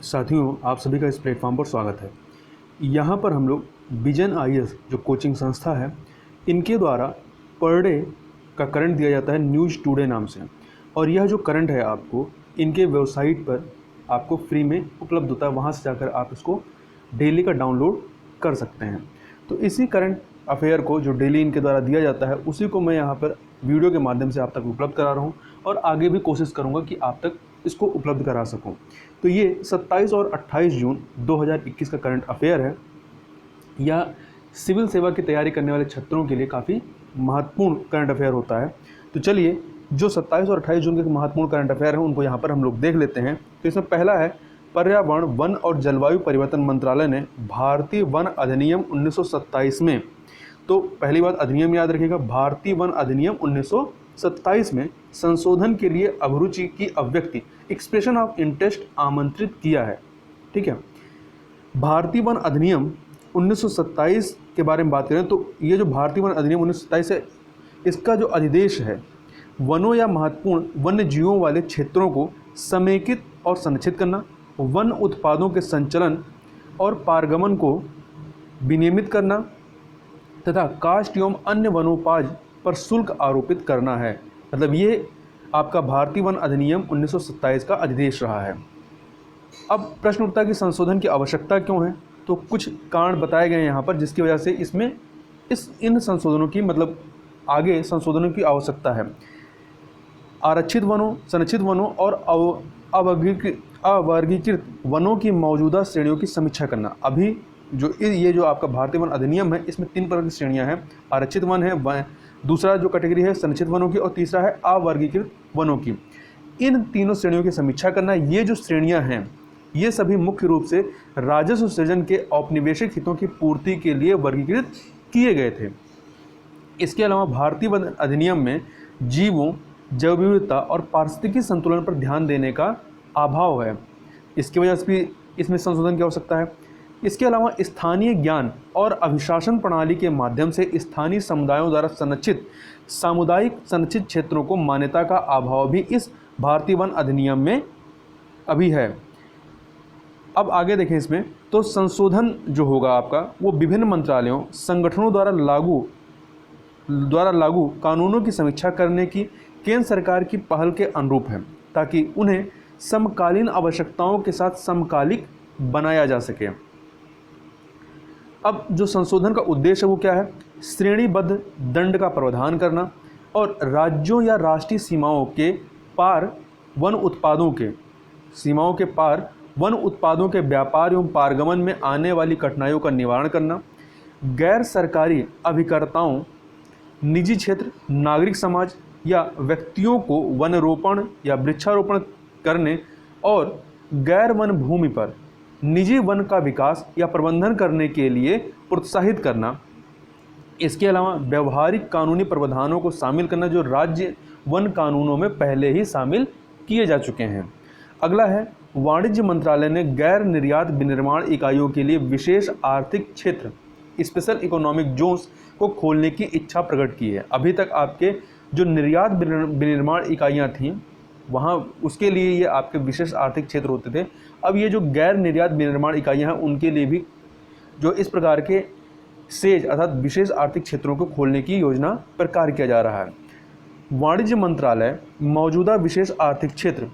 साथियों, आप सभी का इस प्लेटफॉर्म पर स्वागत है। यहाँ पर हम लोग विजन आईएएस जो कोचिंग संस्था है, इनके द्वारा पर डे का करंट दिया जाता है न्यूज़ टुडे नाम से। और यह जो करंट है आपको इनके वेबसाइट पर आपको फ्री में उपलब्ध होता है। वहाँ से जाकर आप इसको डेली का डाउनलोड कर सकते हैं। तो इसी करंट अफेयर को जो डेली इनके द्वारा दिया जाता है, उसी को मैं यहाँ पर वीडियो के माध्यम से आप तक उपलब्ध करा रहा हूँ और आगे भी कोशिश करूँगा कि आप तक इसको उपलब्ध करा सकूँ। तो ये 27 और 28 जून 2021 का करंट अफेयर है। यह सिविल सेवा की तैयारी करने वाले छात्रों के लिए काफ़ी महत्वपूर्ण करंट अफेयर होता है। तो चलिए, जो 27 और 28 जून के महत्वपूर्ण करंट अफेयर हैं उनको यहाँ पर हम लोग देख लेते हैं। तो इसमें पहला है, पर्यावरण, वन और जलवायु परिवर्तन मंत्रालय ने भारतीय वन अधिनियम 1927 में, तो पहली बात अधिनियम याद रखिएगा, भारतीय वन अधिनियम 1927 में संशोधन के लिए अभिरुचि की अभिव्यक्ति, एक्सप्रेशन ऑफ इंटरेस्ट आमंत्रित किया है। ठीक है, भारतीय वन अधिनियम 1927 के बारे में बात करें तो ये जो भारतीय वन अधिनियम 1927 है, इसका जो अधिदेश है, वनों या महत्वपूर्ण वन्य जीवों वाले क्षेत्रों को समेकित और संरक्षित करना, वन उत्पादों के संचलन और पारगमन को विनियमित करना तथा काष्ठ एवं अन्य वनोपज पर शुल्क आरोपित करना है। मतलब ये आपका भारतीय वन अधिनियम 1927 का अधिदेश रहा है। अब प्रश्न उठता है कि संशोधन की आवश्यकता क्यों है। तो कुछ कारण बताए गए हैं यहाँ पर, जिसकी वजह से इसमें इन संशोधनों की, मतलब आगे संशोधनों की आवश्यकता है। आरक्षित वनों, संरक्षित वनों और अवर्गीकृत वनों की मौजूदा श्रेणियों की समीक्षा करना। अभी जो ये जो आपका भारतीय वन अधिनियम है, इसमें 3 प्रकार की श्रेणियां हैं। आरक्षित वन है, दूसरा जो कैटेगरी है संरक्षित वनों की, और तीसरा है अवर्गीकृत वनों की। इन तीनों श्रेणियों की समीक्षा करना। ये जो श्रेणियां हैं, ये सभी मुख्य रूप से राजस्व सृजन के औपनिवेशिक हितों की पूर्ति के लिए वर्गीकृत किए गए थे। इसके अलावा भारतीय वन अधिनियम में जीवों, जैव विविधता और पारिस्थितिकी संतुलन पर ध्यान देने का अभाव है। इसकी वजह से भी इसमें संशोधन की आवश्यकता है। इसके अलावा स्थानीय ज्ञान और अभिशासन प्रणाली के माध्यम से स्थानीय समुदायों द्वारा संरक्षित सामुदायिक संरक्षित क्षेत्रों को मान्यता का अभाव भी इस भारतीय वन अधिनियम में अभी है। अब आगे देखें इसमें, तो संशोधन जो होगा आपका, वो विभिन्न मंत्रालयों, संगठनों द्वारा लागू कानूनों की समीक्षा करने की केंद्र सरकार की पहल के अनुरूप है, ताकि उन्हें समकालीन आवश्यकताओं के साथ समकालिक बनाया जा सके। अब जो संशोधन का उद्देश्य है वो क्या है? श्रेणीबद्ध दंड का प्रावधान करना और राज्यों या राष्ट्रीय सीमाओं के पार वन उत्पादों के व्यापार एवं पारगमन में आने वाली कठिनाइयों का निवारण करना, गैर सरकारी अभिकर्ताओं, निजी क्षेत्र, नागरिक समाज या व्यक्तियों को वनरोपण या वृक्षारोपण करने और गैर वन भूमि पर निजी वन का विकास या प्रबंधन करने के लिए प्रोत्साहित करना। इसके अलावा व्यवहारिक कानूनी प्रावधानों को शामिल करना जो राज्य वन कानूनों में पहले ही शामिल किए जा चुके हैं। अगला है, वाणिज्य मंत्रालय ने गैर निर्यात विनिर्माण इकाइयों के लिए विशेष आर्थिक क्षेत्र, स्पेशल इकोनॉमिक जोन्स को खोलने की इच्छा प्रकट की है। अभी तक आपके जो निर्यात विनिर्माण इकाइयाँ थीं, वहाँ उसके लिए ये आपके विशेष आर्थिक क्षेत्र होते थे। अब ये जो गैर निर्यात विनिर्माण इकाइयाँ हैं, उनके लिए भी जो इस प्रकार के सेज अर्थात विशेष आर्थिक क्षेत्रों को खोलने की योजना पर कार्य किया जा रहा है। वाणिज्य मंत्रालय मौजूदा विशेष आर्थिक क्षेत्र,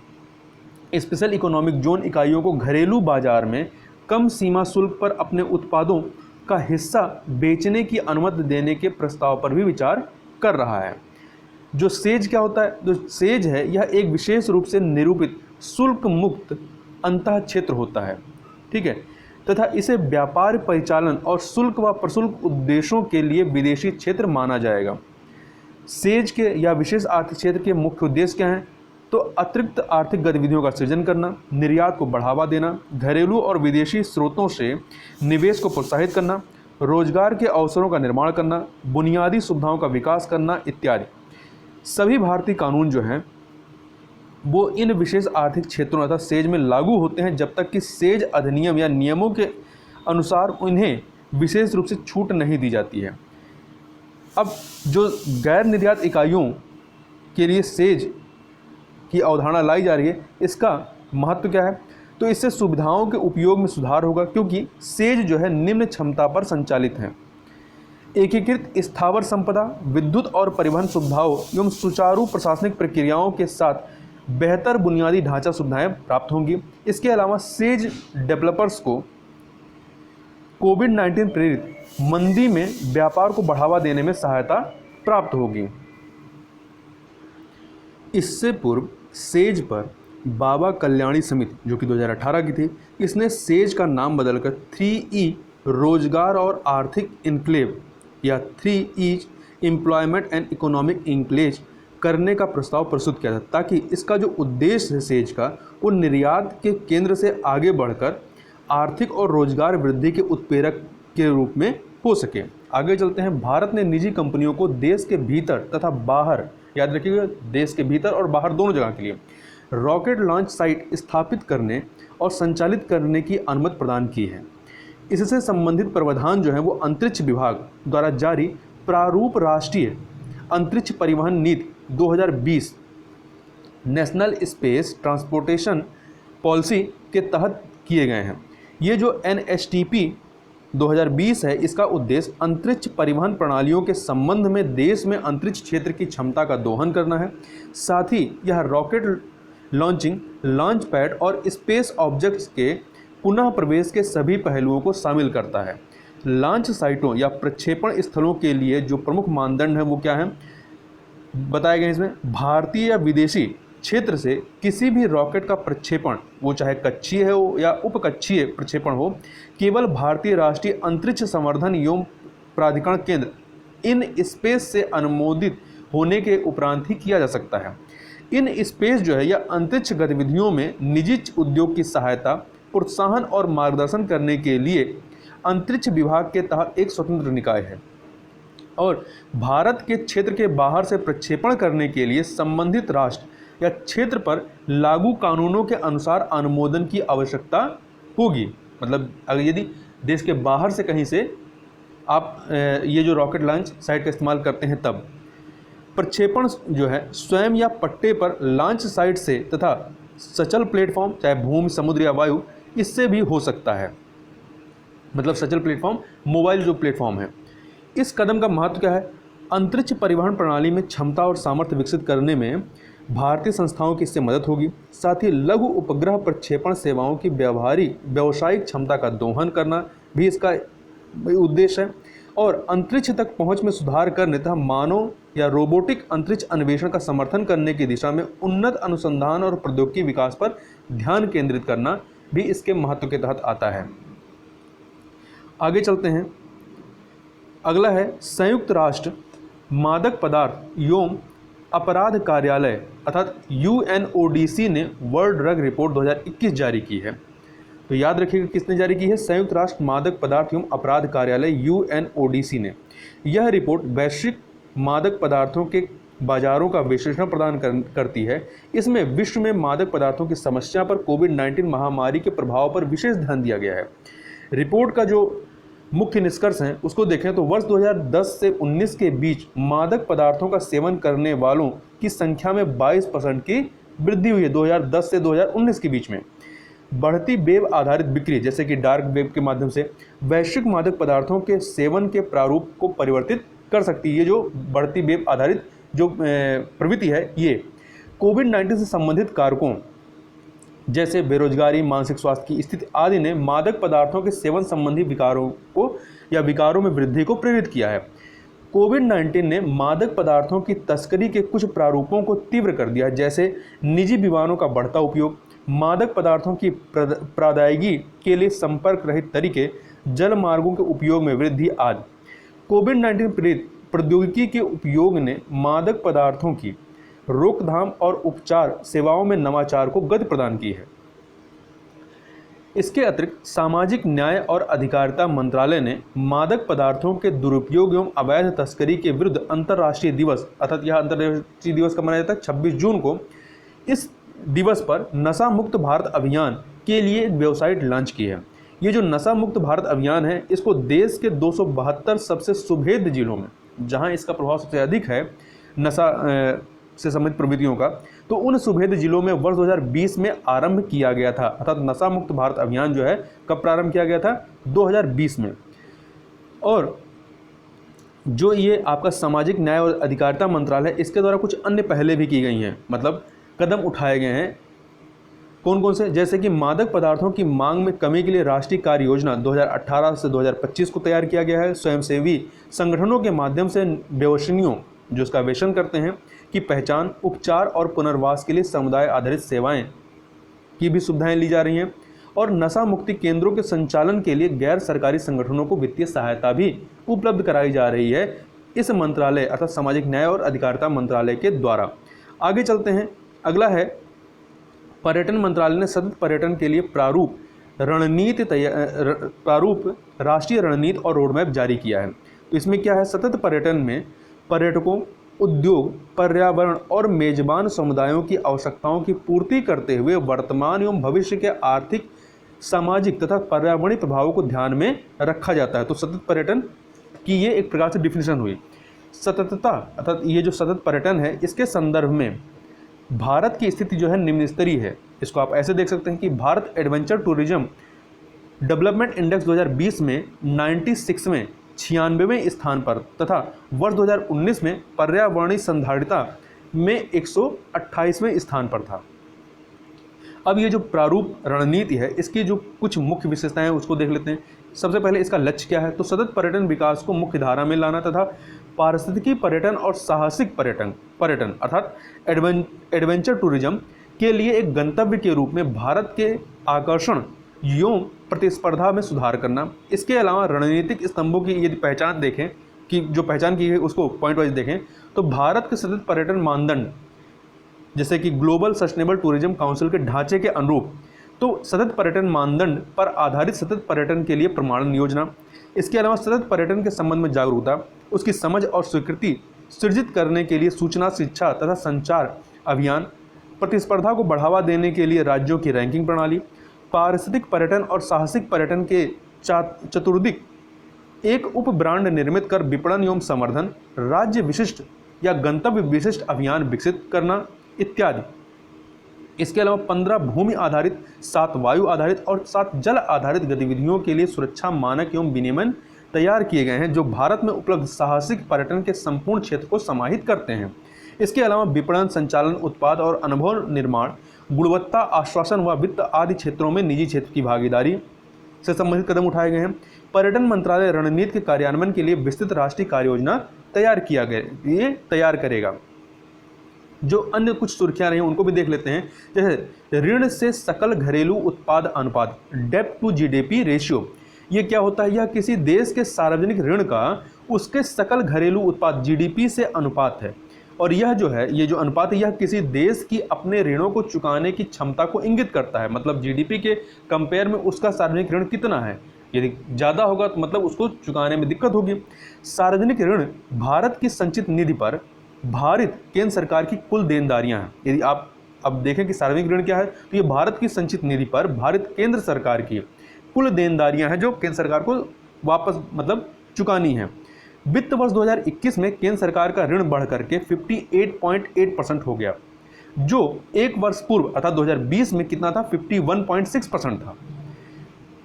स्पेशल इकोनॉमिक जोन इकाइयों को घरेलू बाजार में कम सीमा शुल्क पर अपने उत्पादों का हिस्सा बेचने की अनुमति देने के प्रस्ताव पर भी विचार कर रहा है। जो सेज क्या होता है? जो सेज है, यह एक विशेष रूप से निरूपित शुल्क मुक्त अंतः क्षेत्र होता है। ठीक है, तथा इसे व्यापार परिचालन और शुल्क व प्रशुल्क उद्देश्यों के लिए विदेशी क्षेत्र माना जाएगा। सेज के या विशेष आर्थिक क्षेत्र के मुख्य उद्देश्य क्या हैं? तो अतिरिक्त आर्थिक गतिविधियों का सृजन करना, निर्यात को बढ़ावा देना, घरेलू और विदेशी स्रोतों से निवेश को प्रोत्साहित करना, रोजगार के अवसरों का निर्माण करना, बुनियादी सुविधाओं का विकास करना इत्यादि। सभी भारतीय कानून जो हैं वो इन विशेष आर्थिक क्षेत्रों अर्थात सेज में लागू होते हैं जब तक कि सेज अधिनियम या नियमों के अनुसार उन्हें विशेष रूप से छूट नहीं दी जाती है। अब जो गैर निर्यात इकाइयों के लिए सेज की अवधारणा लाई जा रही है, इसका महत्व क्या है? तो इससे सुविधाओं के उपयोग में सुधार होगा, क्योंकि सेज जो है निम्न क्षमता पर संचालित है। एकीकृत स्थावर संपदा, विद्युत और परिवहन सुविधाओं एवं सुचारू प्रशासनिक प्रक्रियाओं के साथ बेहतर बुनियादी ढांचा सुविधाएं प्राप्त होंगी। इसके अलावा सेज डेवलपर्स को कोविड-19 प्रेरित मंदी में व्यापार को बढ़ावा देने में सहायता प्राप्त होगी। इससे पूर्व सेज पर बाबा कल्याणी समिति, जो कि 2018 की थी, इसने सेज का नाम बदलकर 3E रोजगार और आर्थिक इनक्लेव या 3E एम्प्लॉयमेंट एंड इकोनॉमिक इंक्लेज करने का प्रस्ताव प्रस्तुत किया था, ताकि इसका जो उद्देश्य है सेज का, वो निर्यात के केंद्र से आगे बढ़कर आर्थिक और रोजगार वृद्धि के उत्प्रेरक के रूप में हो सके। आगे चलते हैं। भारत ने निजी कंपनियों को देश के भीतर तथा बाहर, याद रखिएगा देश के भीतर और बाहर दोनों जगह के लिए, रॉकेट लॉन्च साइट स्थापित करने और संचालित करने की अनुमति प्रदान की है। इससे संबंधित प्रावधान जो है वो अंतरिक्ष विभाग द्वारा जारी प्रारूप राष्ट्रीय अंतरिक्ष परिवहन नीति 2020 नेशनल स्पेस ट्रांसपोर्टेशन पॉलिसी के तहत किए गए हैं। ये जो NSTP 2020 है, इसका उद्देश्य अंतरिक्ष परिवहन प्रणालियों के संबंध में देश में अंतरिक्ष क्षेत्र की क्षमता का दोहन करना है। साथ ही यह रॉकेट लॉन्चिंग, लॉन्च पैड और स्पेस ऑब्जेक्ट्स के पुनः प्रवेश के सभी पहलुओं को शामिल करता है। लॉन्च साइटों या प्रक्षेपण स्थलों के लिए जो प्रमुख मानदंड हैं वो क्या हैं बताए गए इसमें। भारतीय या विदेशी क्षेत्र से किसी भी रॉकेट का प्रक्षेपण, वो चाहे कक्षीय हो या उपकक्षीय प्रक्षेपण हो, केवल भारतीय राष्ट्रीय अंतरिक्ष संवर्धन एवं प्राधिकरण केंद्र इन स्पेस से अनुमोदित होने के उपरांत ही किया जा सकता है। इन स्पेस जो है या अंतरिक्ष गतिविधियों में निजी उद्योग की सहायता, प्रोत्साहन और मार्गदर्शन करने के लिए अंतरिक्ष विभाग के तहत एक स्वतंत्र निकाय है और भारत के क्षेत्र के बाहर से प्रक्षेपण करने के लिए संबंधित राष्ट्र या क्षेत्र पर लागू कानूनों के अनुसार अनुमोदन की आवश्यकता होगी। मतलब अगर यदि देश के बाहर से कहीं से आप ये जो रॉकेट लॉन्च साइट का इस्तेमाल करते हैं, तब प्रक्षेपण जो है स्वयं या पट्टे पर लॉन्च साइट से तथा सचल प्लेटफॉर्म, चाहे भूमि, समुद्र या वायु, इससे भी हो सकता है। मतलब सचल प्लेटफॉर्म, मोबाइल जो प्लेटफॉर्म है। इस कदम का महत्व क्या है? अंतरिक्ष परिवहन प्रणाली में क्षमता और सामर्थ्य विकसित करने में भारतीय संस्थाओं की इससे मदद होगी। साथ ही लघु उपग्रह प्रक्षेपण सेवाओं की व्यावसायिक क्षमता का दोहन करना भी इसका उद्देश्य है और अंतरिक्ष तक पहुंच में सुधार करने तथा मानव या रोबोटिक अंतरिक्ष अन्वेषण का समर्थन करने की दिशा में उन्नत अनुसंधान और प्रौद्योगिकी विकास पर ध्यान केंद्रित करना भी इसके महत्व के तहत आता है। आगे चलते हैं। अगला है संयुक्त राष्ट्र मादक पदार्थ एवं अपराध कार्यालय अर्थात UNODC ने वर्ल्ड ड्रग रिपोर्ट 2021 जारी की है। तो याद रखिएगा किसने जारी की है? संयुक्त राष्ट्र मादक पदार्थ एवं अपराध कार्यालय UNODC ने। यह रिपोर्ट वैश्विक मादक पदार्थों के बाजारों का विश्लेषण प्रदान करती है। इसमें विश्व में मादक पदार्थों की समस्या पर कोविड-19 महामारी के प्रभाव पर विशेष ध्यान दिया गया है। रिपोर्ट का जो मुख्य निष्कर्ष हैं उसको देखें तो वर्ष 2010 से 19 के बीच मादक पदार्थों का सेवन करने वालों की संख्या में 22% की वृद्धि हुई है। 2010 से 2019 के बीच में बढ़ती वेब आधारित बिक्री, जैसे कि डार्क वेब के माध्यम से, वैश्विक मादक पदार्थों के सेवन के प्रारूप को परिवर्तित कर सकती है। ये जो बढ़ती वेब आधारित जो प्रवृत्ति है, ये कोविड-19 से संबंधित कारकों जैसे बेरोजगारी, मानसिक स्वास्थ्य की स्थिति आदि ने मादक पदार्थों के सेवन संबंधी विकारों को या विकारों में वृद्धि को प्रेरित किया है। कोविड-19 ने मादक पदार्थों की तस्करी के कुछ प्रारूपों को तीव्र कर दिया, जैसे निजी विमानों का बढ़ता उपयोग, मादक पदार्थों की प्रदायगी के लिए संपर्क रहित तरीके, जल मार्गों के उपयोग में वृद्धि आदि। कोविड-19 प्रेरित प्रौद्योगिकी के उपयोग ने मादक पदार्थों की रोकथाम और उपचार सेवाओं में नवाचार को गति प्रदान की है। इसके अतिरिक्त सामाजिक न्याय और अधिकारिता मंत्रालय ने मादक पदार्थों के दुरुपयोग एवं अवैध तस्करी के विरुद्ध अंतर्राष्ट्रीय दिवस, अर्थात यह अंतर्राष्ट्रीय दिवस कब मनाया जाता है? 26 जून को। इस दिवस पर नशा मुक्त भारत अभियान के लिए एक वेबसाइट लॉन्च की है। ये जो नशा मुक्त भारत अभियान है, इसको देश के 272 सबसे सुभेद्य जिलों में, जहाँ इसका प्रभाव सबसे अधिक है नशा से संबंधित प्रवृत्तियों का, तो उन सुभेद जिलों में वर्ष 2020 में आरंभ किया गया था। अर्थात नशा मुक्त भारत अभियान जो है कब प्रारंभ किया गया था? 2020 में। और जो ये आपका सामाजिक न्याय और अधिकारिता मंत्रालय, इसके द्वारा कुछ अन्य पहले भी की गई हैं, मतलब कदम उठाए गए हैं। कौन कौन से? जैसे कि मादक पदार्थों की मांग में कमी के लिए राष्ट्रीय कार्य योजना 2018 से 2025 को तैयार किया गया है। स्वयंसेवी संगठनों के माध्यम से बेवशनियों जो इसका वेशन करते हैं की पहचान, उपचार और पुनर्वास के लिए समुदाय आधारित सेवाएं की भी सुविधाएं ली जा रही हैं। और नशा मुक्ति केंद्रों के संचालन के लिए गैर सरकारी संगठनों को वित्तीय सहायता भी उपलब्ध कराई जा रही है इस मंत्रालय अर्थात सामाजिक न्याय और अधिकारिता मंत्रालय के द्वारा। आगे चलते हैं। अगला है, पर्यटन मंत्रालय ने सतत पर्यटन के लिए प्रारूप राष्ट्रीय रणनीति और रोडमैप जारी किया है। तो इसमें क्या है? सतत पर्यटन में पर्यटकों, उद्योग, पर्यावरण और मेजबान समुदायों की आवश्यकताओं की पूर्ति करते हुए वर्तमान एवं भविष्य के आर्थिक, सामाजिक तथा पर्यावरणीय प्रभावों को ध्यान में रखा जाता है। तो सतत पर्यटन की ये एक प्रकार से डिफिनेशन हुई। सततता अर्थात ये जो सतत पर्यटन है, इसके संदर्भ में भारत की स्थिति जो है निम्न स्तरीय है। इसको आप ऐसे देख सकते हैं कि Bharat adventure tourism development index 2020 में 96 में 96वें स्थान पर तथा वर्ष 2019 में पर्यावरणीय संधारिता में 128वें स्थान पर था। अब ये जो प्रारूप रणनीति है, इसकी जो कुछ मुख्य विशेषताएं हैं उसको देख लेते हैं। सबसे पहले इसका लक्ष्य क्या है? तो सतत पर्यटन विकास को मुख्य धारा में लाना तथा पारिस्थितिकी पर्यटन और साहसिक पर्यटन अर्थात एडवेंचर टूरिज्म के लिए एक गंतव्य के रूप में भारत के आकर्षण एवं प्रतिस्पर्धा में सुधार करना। इसके अलावा रणनीतिक स्तंभों की यदि पहचान देखें कि जो पहचान की है उसको पॉइंट वाइज देखें तो भारत के सतत पर्यटन मानदंड जैसे कि ग्लोबल सस्टेनेबल टूरिज्म काउंसिल के ढांचे के अनुरूप, तो सतत पर्यटन मानदंड पर आधारित सतत पर्यटन के लिए प्रमाणन योजना। इसके अलावा सतत पर्यटन के संबंध में जागरूकता, उसकी समझ और स्वीकृति सृजित करने के लिए सूचना, शिक्षा तथा संचार अभियान, प्रतिस्पर्धा को बढ़ावा देने के लिए राज्यों की रैंकिंग प्रणाली, पारिस्थितिक पर्यटन और साहसिक पर्यटन के चतुर्दिक एक उप ब्रांड निर्मित कर विपणन एवं संवर्धन, राज्य विशिष्ट या गंतव्य विशिष्ट अभियान विकसित करना इत्यादि। इसके अलावा 15 भूमि आधारित, 7 वायु आधारित और 7 जल आधारित गतिविधियों के लिए सुरक्षा मानक एवं विनियमन तैयार किए गए हैं जो भारत में उपलब्ध साहसिक पर्यटन के संपूर्ण क्षेत्र को समाहित करते हैं। इसके अलावा विपणन, संचालन, उत्पाद और अनुभव निर्माण, गुणवत्ता आश्वासन व वित्त आदि क्षेत्रों में निजी क्षेत्र की भागीदारी से संबंधित कदम उठाए गए हैं। पर्यटन मंत्रालय रणनीति के कार्यान्वयन के लिए विस्तृत राष्ट्रीय कार्य योजना तैयार करेगा। जो अन्य कुछ सुर्खियां रही उनको भी देख लेते हैं। जैसे ऋण से सकल घरेलू उत्पाद अनुपात, डेब्ट टू जीडीपी रेशियो, ये क्या होता है? यह किसी देश के सार्वजनिक ऋण का उसके सकल घरेलू उत्पाद जीडीपी से अनुपात है। और यह जो है, ये जो अनुपात है, यह किसी देश की अपने ऋणों को चुकाने की क्षमता को इंगित करता है। मतलब जीडीपी के कंपेयर में उसका सार्वजनिक ऋण कितना है। यदि ज़्यादा होगा तो मतलब उसको चुकाने में दिक्कत होगी। सार्वजनिक ऋण भारत की संचित निधि पर भारित केंद्र सरकार की कुल देनदारियां हैं। यदि आप अब देखें कि सार्वजनिक ऋण क्या है, तो ये भारत की संचित निधि पर भारित केंद्र सरकार की कुल देनदारियां हैं जो केंद्र सरकार को वापस मतलब चुकानी है। वित्त वर्ष 2021 में केंद्र सरकार का ऋण बढ़ करके 58.8% हो गया, जो एक वर्ष पूर्व अर्थात 2020 में कितना था? 51.6% था।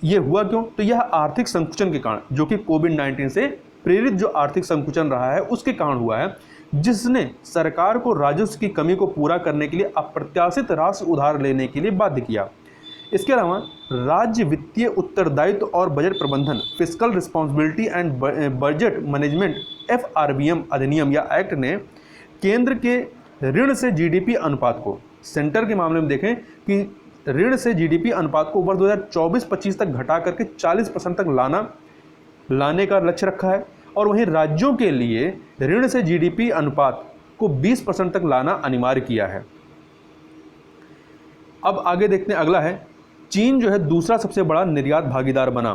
ये हुआ क्यों? तो यह आर्थिक संकुचन के कारण, जो कि कोविड-19 से प्रेरित जो आर्थिक संकुचन रहा है उसके कारण हुआ है, जिसने सरकार को राजस्व की कमी को पूरा करने के लिए अप्रत्याशित राशि उधार लेने के लिए बाध्य किया। इसके अलावा राज्य वित्तीय उत्तरदायित्व और बजट प्रबंधन, fiscal responsibility and budget management FRBM अधिनियम या एक्ट ने केंद्र के ऋण से जीडीपी अनुपात को, सेंटर के मामले में देखें कि ऋण से जीडीपी अनुपात को वर्ष 2024-25 तक घटा करके 40% तक लाने का लक्ष्य रखा है। और वहीं राज्यों के लिए ऋण से जीडीपी अनुपात को 20% तक लाना अनिवार्य किया है। अब आगे देखते हैं। अगला है, चीन जो है दूसरा सबसे बड़ा निर्यात भागीदार बना।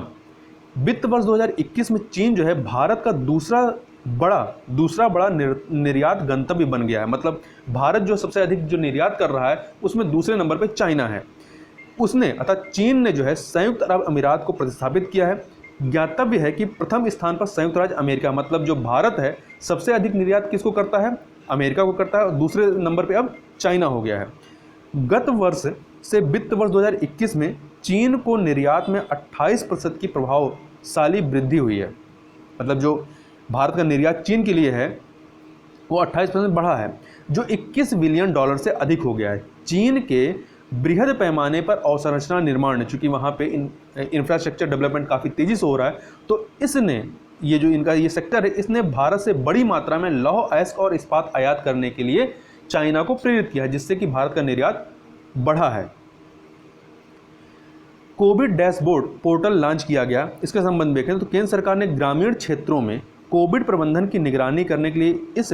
वित्त वर्ष 2021 में चीन जो है भारत का दूसरा बड़ा निर्यात गंतव्य बन गया है। मतलब भारत जो सबसे अधिक जो निर्यात कर रहा है उसमें दूसरे नंबर पे चाइना है। उसने अर्थात चीन ने जो है संयुक्त अरब अमीरात को प्रतिस्थापित किया है। ज्ञातव्य है कि प्रथम स्थान पर संयुक्त राज्य अमेरिका, मतलब जो भारत है सबसे अधिक निर्यात किसको करता है? अमेरिका को करता है और दूसरे नंबर पे अब चाइना हो गया है। गत वर्ष से वित्त वर्ष 2021 में चीन को निर्यात में 28% की प्रभावशाली वृद्धि हुई है। मतलब जो भारत का निर्यात चीन के लिए है वो 28% बढ़ा है, जो 21 बिलियन डॉलर से अधिक हो गया है। चीन के बृहद पैमाने पर अवसंरचना निर्माण, चूँकि वहाँ पे इंफ्रास्ट्रक्चर डेवलपमेंट काफ़ी तेज़ी से हो रहा है, तो इसने ये जो इनका ये सेक्टर है, इसने भारत से बड़ी मात्रा में लौह अयस्क और इस्पात आयात करने के लिए चाइना को प्रेरित किया है, जिससे कि भारत का निर्यात बढ़ा है। कोविड डैशबोर्ड पोर्टल लॉन्च किया गया। इसके संबंध में देखें तो केंद्र सरकार ने ग्रामीण क्षेत्रों में कोविड प्रबंधन की निगरानी करने के लिए इस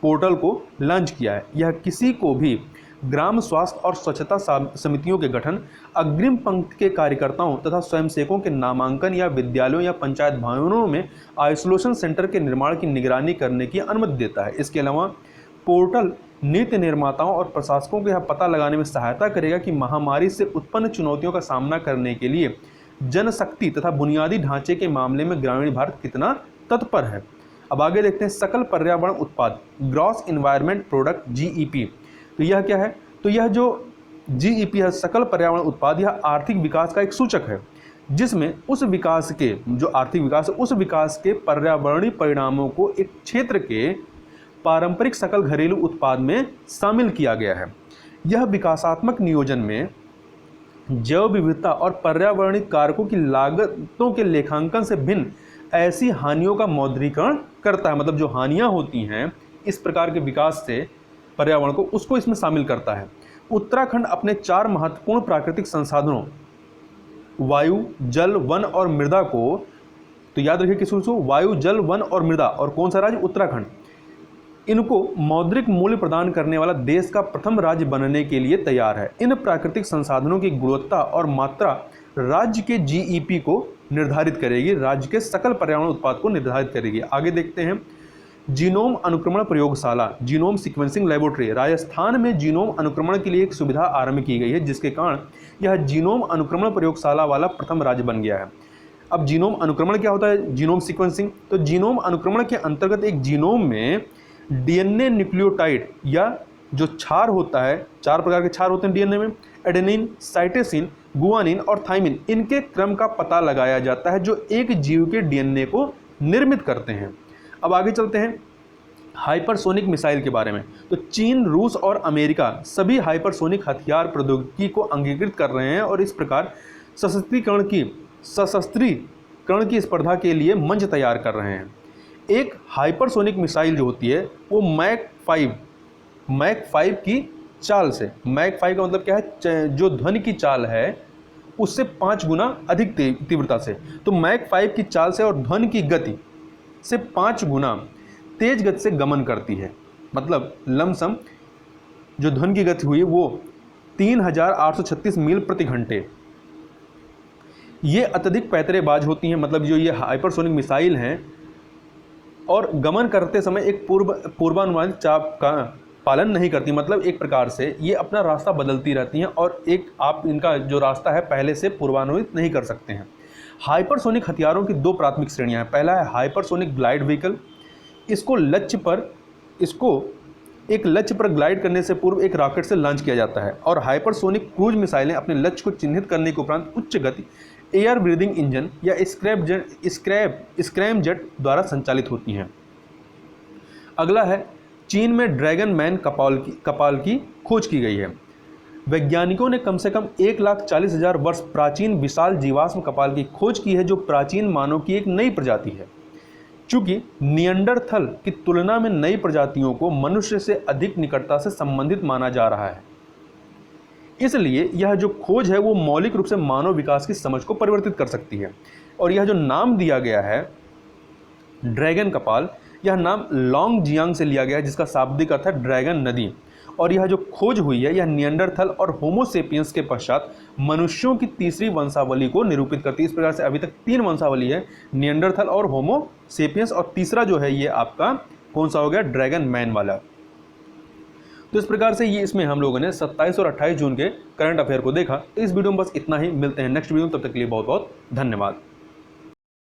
पोर्टल को लॉन्च किया है। यह किसी को भी ग्राम स्वास्थ्य और स्वच्छता समितियों के गठन, अग्रिम पंक्ति के कार्यकर्ताओं तथा स्वयंसेवकों के नामांकन या विद्यालयों या पंचायत भवनों में आइसोलेशन सेंटर के निर्माण की निगरानी करने की अनुमति देता है। इसके अलावा पोर्टल नीति निर्माताओं और प्रशासकों को यह पता लगाने में सहायता करेगा कि महामारी से उत्पन्न चुनौतियों का सामना करने के लिए जनशक्ति तथा बुनियादी ढांचे के मामले में ग्रामीण भारत कितना तत्पर है। अब आगे देखते हैं सकल पर्यावरण उत्पाद, ग्रॉस इन्वायरमेंट प्रोडक्ट, GEP। तो यह क्या है? तो यह जो GEP है, सकल पर्यावरण उत्पाद, यह आर्थिक विकास का एक सूचक है, जिसमें उस विकास के जो आर्थिक विकास है उस विकास के पर्यावरणीय परिणामों को एक क्षेत्र के पारंपरिक सकल घरेलू उत्पाद में शामिल किया गया है। यह विकासात्मक नियोजन में जैव विविधता और पर्यावरणीय कारकों की लागतों के लेखांकन से भिन्न ऐसी हानियों का मौद्रीकरण करता है। मतलब जो हानियां होती हैं इस प्रकार के विकास से पर्यावरण को, उसको इसमें शामिल करता है। उत्तराखंड अपने 4 महत्वपूर्ण प्राकृतिक संसाधनों वायु, जल, वन और मृदा को, तो याद रखिए किसको, वायु, जल, वन और मृदा, और कौन सा राज्य? उत्तराखंड, इनको मौद्रिक मूल्य प्रदान करने वाला देश का प्रथम राज्य बनने के लिए तैयार है। इन प्राकृतिक संसाधनों की गुणवत्ता और मात्रा राज्य के GEP को निर्धारित करेगी, राज्य के सकल पर्यावरण उत्पाद को निर्धारित करेगी। आगे देखते हैं जीनोम अनुक्रमण प्रयोगशाला, जीनोम सीक्वेंसिंग लेबोरेटरी। राजस्थान में जीनोम अनुक्रमण के लिए एक सुविधा आरंभ की गई है, जिसके कारण यह जीनोम अनुक्रमण प्रयोगशाला वाला प्रथम राज्य बन गया है। अब जीनोम अनुक्रमण क्या होता है? Genome sequencing. तो जीनोम अनुक्रमण के अंतर्गत एक जीनोम में DNA न्यूक्लियोटाइड या जो क्षार होता है, 4 प्रकार के क्षार होते हैं DNA में, एडेनिन, साइटोसिन, गुआनिन और थाइमिन, इनके क्रम का पता लगाया जाता है जो एक जीव के DNA को निर्मित करते हैं। अब आगे चलते हैं हाइपरसोनिक मिसाइल के बारे में। तो चीन, रूस और अमेरिका सभी हाइपरसोनिक हथियार प्रौद्योगिकी को अंगीकृत कर रहे हैं और इस प्रकार सशस्त्रीकरण की स्पर्धा के लिए मंच तैयार कर रहे हैं। एक हाइपरसोनिक मिसाइल जो होती है वो मैक 5 की चाल से, मैक 5 का मतलब क्या है? जो ध्वनि की चाल है उससे 5 गुना अधिक तीव्रता से। तो मैक 5 की चाल से और ध्वनि की गति से 5 गुना तेज गति से गमन करती है। मतलब लमसम जो ध्वनि की गति हुई वो 3836 मील प्रति घंटे। ये अत्यधिक पैतरेबाज होती हैं। मतलब जो ये हाइपरसोनिक मिसाइल हैं और गमन करते समय एक पूर्वानुमानित चाप का पालन नहीं करती। मतलब एक प्रकार से ये अपना रास्ता बदलती रहती हैं और एक आप इनका जो रास्ता है पहले से पूर्वानुमानित नहीं कर सकते हैं। हाइपरसोनिक हथियारों की 2 प्राथमिक श्रेणियां हैं। पहला है हाइपरसोनिक ग्लाइड व्हीकल। इसको एक लक्ष्य पर ग्लाइड करने से पूर्व एक रॉकेट से लॉन्च किया जाता है। और हाइपरसोनिक क्रूज मिसाइलें अपने लक्ष्य को चिन्हित करने के उपरांत उच्च गति एयर ब्रीदिंग इंजन या स्क्रैम जेट द्वारा संचालित होती हैं। अगला है चीन में ड्रैगन मैन कपाल की खोज की गई है। वैज्ञानिकों ने कम से कम 1,40,000 वर्ष प्राचीन विशाल जीवाश्म कपाल की खोज की है, जो प्राचीन मानव की एक नई प्रजाति है। चूंकि निएंडरथल की तुलना में नई प्रजातियों को मनुष्य से अधिक निकटता से संबंधित माना जा रहा है, इसलिए यह जो खोज है वो मौलिक रूप से मानव विकास की समझ को परिवर्तित कर सकती है। और यह जो नाम दिया गया है ड्रैगन कपाल, यह नाम लॉन्ग जियांग से लिया गया है, जिसका शाब्दिक अर्थ है ड्रैगन नदी। और यह जो खोज हुई है यह निएंडरथल और होमोसेपियंस के पश्चात मनुष्यों की तीसरी वंशावली को निरूपित करती है। इस प्रकार से अभी तक 3 वंशावली है, निएंडरथल और होमोसेपियंस, और तीसरा जो है ये आपका कौन सा हो गया? ड्रैगन मैन वाला। तो इस प्रकार से ये इसमें हम लोगों ने 27 और 28 जून के करंट अफेयर को देखा। तो इस वीडियो में बस इतना ही। मिलते हैं नेक्स्ट वीडियो में, तब तक के लिए बहुत बहुत धन्यवाद।